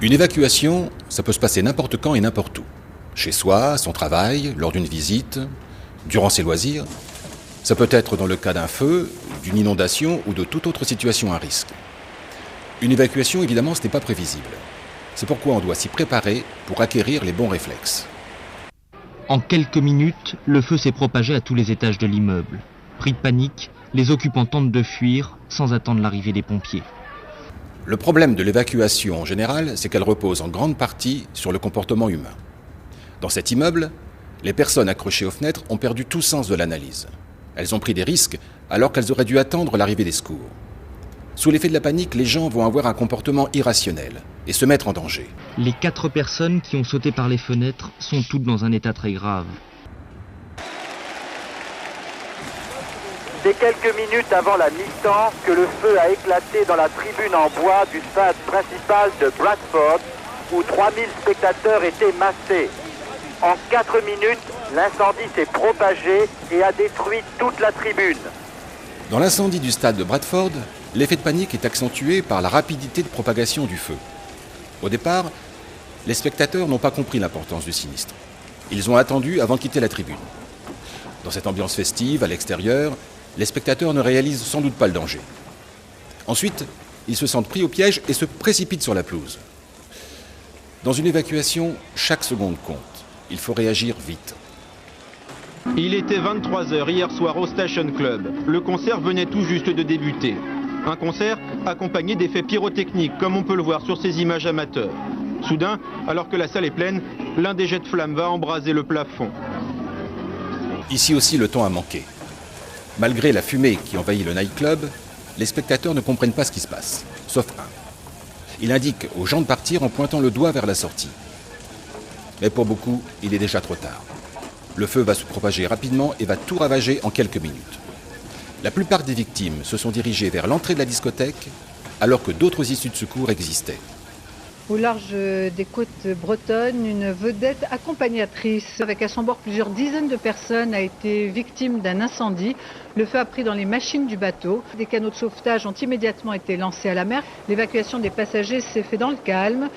Une évacuation, ça peut se passer n'importe quand et n'importe où. Chez soi, à son travail, lors d'une visite, durant ses loisirs. Ça peut être dans le cas d'un feu, d'une inondation ou de toute autre situation à risque. Une évacuation, évidemment, ce n'est pas prévisible. C'est pourquoi on doit s'y préparer pour acquérir les bons réflexes. En quelques minutes, le feu s'est propagé à tous les étages de l'immeuble. Pris de panique, les occupants tentent de fuir sans attendre l'arrivée des pompiers. Le problème de l'évacuation en général, c'est qu'elle repose en grande partie sur le comportement humain. Dans cet immeuble, les personnes accrochées aux fenêtres ont perdu tout sens de l'analyse. Elles ont pris des risques alors qu'elles auraient dû attendre l'arrivée des secours. Sous l'effet de la panique, les gens vont avoir un comportement irrationnel et se mettre en danger. Les 4 personnes qui ont sauté par les fenêtres sont toutes dans un état très grave. C'est quelques minutes avant la mi-temps que le feu a éclaté dans la tribune en bois du stade principal de Bradford, où 3000 spectateurs étaient massés. En 4 minutes, l'incendie s'est propagé et a détruit toute la tribune. Dans l'incendie du stade de Bradford, l'effet de panique est accentué par la rapidité de propagation du feu. Au départ, les spectateurs n'ont pas compris l'importance du sinistre. Ils ont attendu avant de quitter la tribune. Dans cette ambiance festive, à l'extérieur, les spectateurs ne réalisent sans doute pas le danger. Ensuite, ils se sentent pris au piège et se précipitent sur la pelouse. Dans une évacuation, chaque seconde compte. Il faut réagir vite. Il était 23h hier soir au Station Club. Le concert venait tout juste de débuter. Un concert accompagné d'effets pyrotechniques, comme on peut le voir sur ces images amateurs. Soudain, alors que la salle est pleine, l'un des jets de flammes va embraser le plafond. Ici aussi, le temps a manqué. Malgré la fumée qui envahit le nightclub, les spectateurs ne comprennent pas ce qui se passe, sauf un. Il indique aux gens de partir en pointant le doigt vers la sortie. Mais pour beaucoup, il est déjà trop tard. Le feu va se propager rapidement et va tout ravager en quelques minutes. La plupart des victimes se sont dirigées vers l'entrée de la discothèque, alors que d'autres issues de secours existaient. Au large des côtes bretonnes, une vedette accompagnatrice avec à son bord plusieurs dizaines de personnes a été victime d'un incendie. Le feu a pris dans les machines du bateau. Des canaux de sauvetage ont immédiatement été lancés à la mer. L'évacuation des passagers s'est faite dans le calme.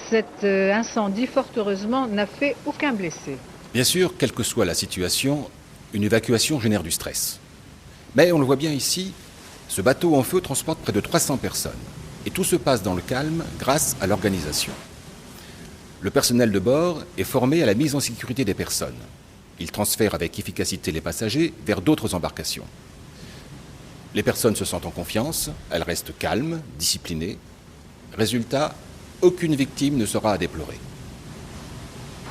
Cet incendie, fort heureusement, n'a fait aucun blessé. Bien sûr, quelle que soit la situation, une évacuation génère du stress. Mais on le voit bien ici, ce bateau en feu transporte près de 300 personnes. Et tout se passe dans le calme grâce à l'organisation. Le personnel de bord est formé à la mise en sécurité des personnes. Il transfère avec efficacité les passagers vers d'autres embarcations. Les personnes se sentent en confiance, elles restent calmes, disciplinées. Résultat, aucune victime ne sera à déplorer.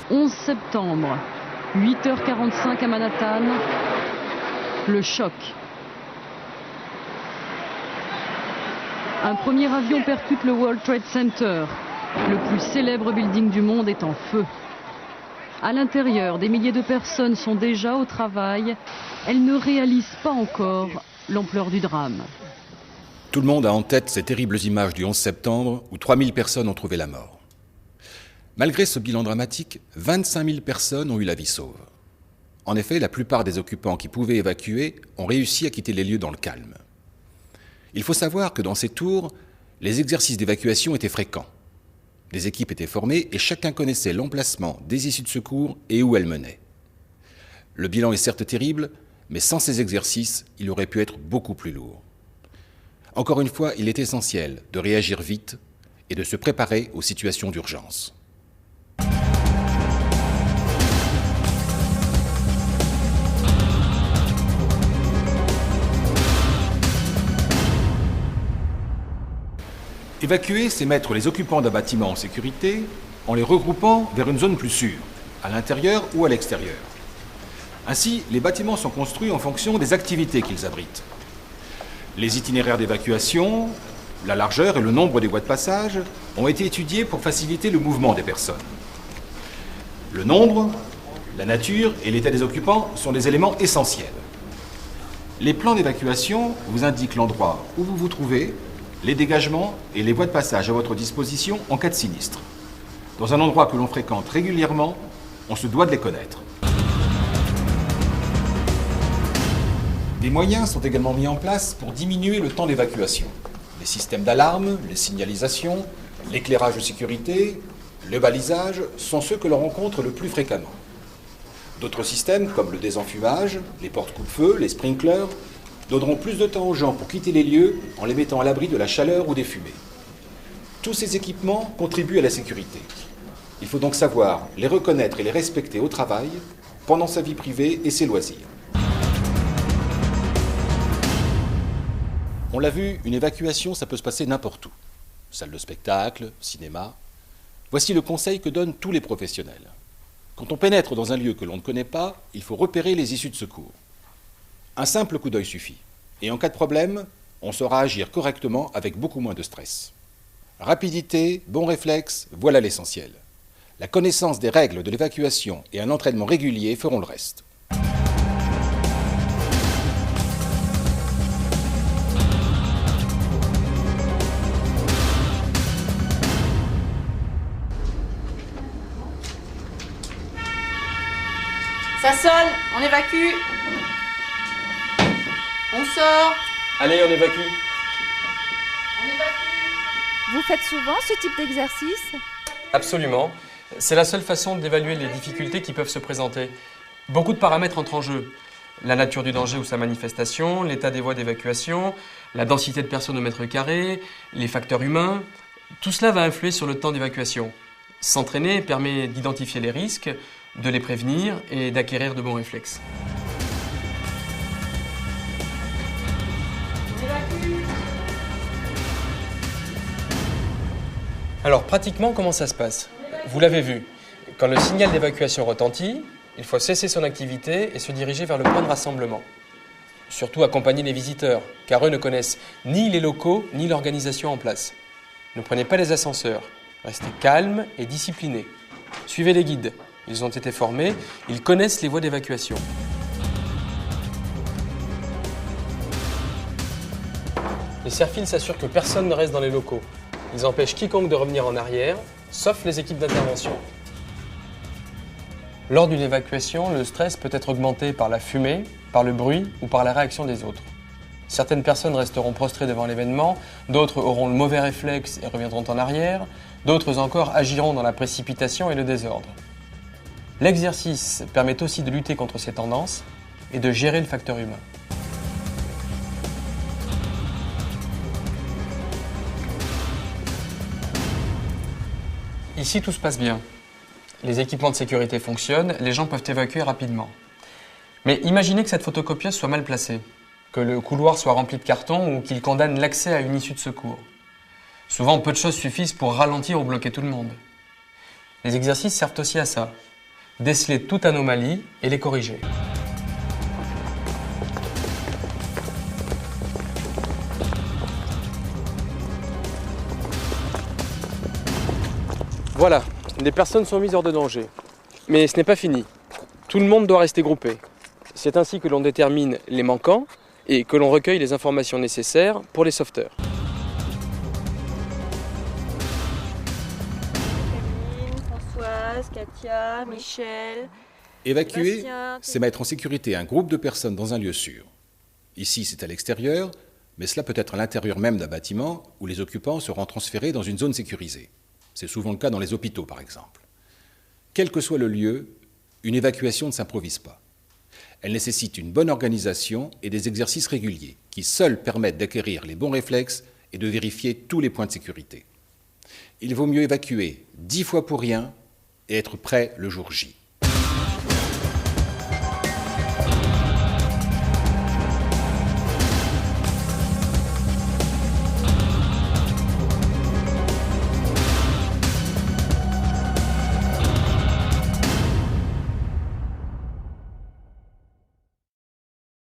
11 septembre, 8h45 à Manhattan, le choc. Un premier avion percute le World Trade Center. Le plus célèbre building du monde est en feu. À l'intérieur, des milliers de personnes sont déjà au travail. Elles ne réalisent pas encore l'ampleur du drame. Tout le monde a en tête ces terribles images du 11 septembre où 3000 personnes ont trouvé la mort. Malgré ce bilan dramatique, 25 000 personnes ont eu la vie sauve. En effet, la plupart des occupants qui pouvaient évacuer ont réussi à quitter les lieux dans le calme. Il faut savoir que dans ces tours, les exercices d'évacuation étaient fréquents. Des équipes étaient formées et chacun connaissait l'emplacement des issues de secours et où elles menaient. Le bilan est certes terrible, mais sans ces exercices, il aurait pu être beaucoup plus lourd. Encore une fois, il est essentiel de réagir vite et de se préparer aux situations d'urgence. Évacuer, c'est mettre les occupants d'un bâtiment en sécurité en les regroupant vers une zone plus sûre, à l'intérieur ou à l'extérieur. Ainsi, les bâtiments sont construits en fonction des activités qu'ils abritent. Les itinéraires d'évacuation, la largeur et le nombre des voies de passage ont été étudiés pour faciliter le mouvement des personnes. Le nombre, la nature et l'état des occupants sont des éléments essentiels. Les plans d'évacuation vous indiquent l'endroit où vous vous trouvez, les dégagements et les voies de passage à votre disposition en cas de sinistre. Dans un endroit que l'on fréquente régulièrement, on se doit de les connaître. Des moyens sont également mis en place pour diminuer le temps d'évacuation. Les systèmes d'alarme, les signalisations, L'éclairage de sécurité, le balisage sont ceux que l'on rencontre le plus fréquemment. D'autres systèmes, comme le désenfumage, les portes coupe-feu, les sprinklers, donneront plus de temps aux gens pour quitter les lieux en les mettant à l'abri de la chaleur ou des fumées. Tous ces équipements contribuent à la sécurité. Il faut donc savoir les reconnaître et les respecter au travail, pendant sa vie privée et ses loisirs. On l'a vu, une évacuation, ça peut se passer n'importe où. Salle de spectacle, cinéma. Voici le conseil que donnent tous les professionnels. Quand on pénètre dans un lieu que l'on ne connaît pas, il faut repérer les issues de secours. Un simple coup d'œil suffit. Et en cas de problème, on saura agir correctement avec beaucoup moins de stress. Rapidité, bon réflexe, voilà l'essentiel. La connaissance des règles de l'évacuation et un entraînement régulier feront le reste. Ça sonne, on évacue. On sort. Allez, on évacue. On évacue. Vous faites souvent ce type d'exercice ? Absolument. C'est la seule façon d'évaluer les difficultés qui peuvent se présenter. Beaucoup de paramètres entrent en jeu. La nature du danger ou sa manifestation, l'état des voies d'évacuation, la densité de personnes au mètre carré, les facteurs humains. Tout cela va influer sur le temps d'évacuation. S'entraîner permet d'identifier les risques, de les prévenir et d'acquérir de bons réflexes. Alors pratiquement, comment ça se passe? Vous l'avez vu, quand le signal d'évacuation retentit, il faut cesser son activité et se diriger vers le point de rassemblement. Surtout accompagner les visiteurs, car eux ne connaissent ni les locaux ni l'organisation en place. Ne prenez pas les ascenseurs, restez calme et discipliné. Suivez les guides, ils ont été formés, ils connaissent les voies d'évacuation. Les serre-files s'assurent que personne ne reste dans les locaux. Ils empêchent quiconque de revenir en arrière, sauf les équipes d'intervention. Lors d'une évacuation, le stress peut être augmenté par la fumée, par le bruit ou par la réaction des autres. Certaines personnes resteront prostrées devant l'événement, d'autres auront le mauvais réflexe et reviendront en arrière, d'autres encore agiront dans la précipitation et le désordre. L'exercice permet aussi de lutter contre ces tendances et de gérer le facteur humain. Ici, tout se passe bien. Les équipements de sécurité fonctionnent, les gens peuvent évacuer rapidement. Mais imaginez que cette photocopieuse soit mal placée, que le couloir soit rempli de cartons ou qu'il condamne l'accès à une issue de secours. Souvent, peu de choses suffisent pour ralentir ou bloquer tout le monde. Les exercices servent aussi à ça, déceler toute anomalie et les corriger. Voilà, les personnes sont mises hors de danger. Mais ce n'est pas fini. Tout le monde doit rester groupé. C'est ainsi que l'on détermine les manquants et que l'on recueille les informations nécessaires pour les sauveteurs. Camille, Françoise, Katia, Michel... Évacuer, Bastien, c'est mettre en sécurité un groupe de personnes dans un lieu sûr. Ici, c'est à l'extérieur, mais cela peut être à l'intérieur même d'un bâtiment où les occupants seront transférés dans une zone sécurisée. C'est souvent le cas dans les hôpitaux, par exemple. Quel que soit le lieu, une évacuation ne s'improvise pas. Elle nécessite une bonne organisation et des exercices réguliers qui seuls permettent d'acquérir les bons réflexes et de vérifier tous les points de sécurité. Il vaut mieux évacuer 10 fois pour rien et être prêt le jour J.